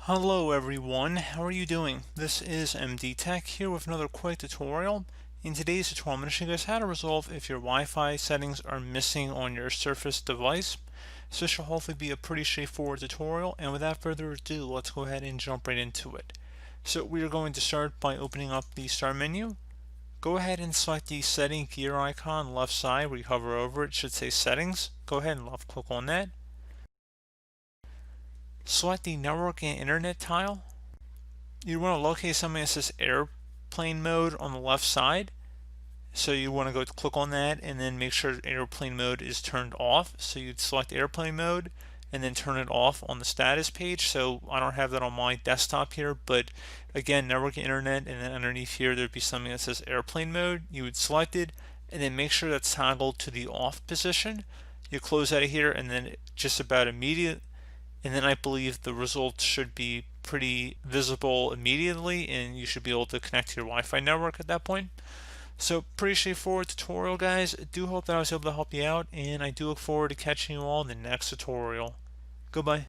Hello everyone, how are you doing? This is MD Tech here with another quick tutorial. In today's tutorial, I'm going to show you guys how to resolve if your Wi-Fi settings are missing on your Surface device. So this should hopefully be a pretty straightforward tutorial, and without further ado, let's go ahead and jump right into it. So we are going to start by opening up the Start menu. Go ahead and select the setting gear icon left side where you hover over it. It should say settings. Go ahead and left click on that. Select the network and internet tile. You want to locate something that says airplane mode on the left side. So you want to go click on that and then make sure airplane mode is turned off. So you'd select airplane mode and then turn it off on the status page. So I don't have that on my desktop here, but again, network and internet, and then underneath here there'd be something that says airplane mode. You would select it and then make sure that's toggled to the off position. You close out of here and then just about immediate, and then I believe the results should be pretty visible immediately, and you should be able to connect to your Wi-Fi network at that point. So pretty straightforward tutorial, guys. I do hope that I was able to help you out, and I do look forward to catching you all in the next tutorial. Goodbye.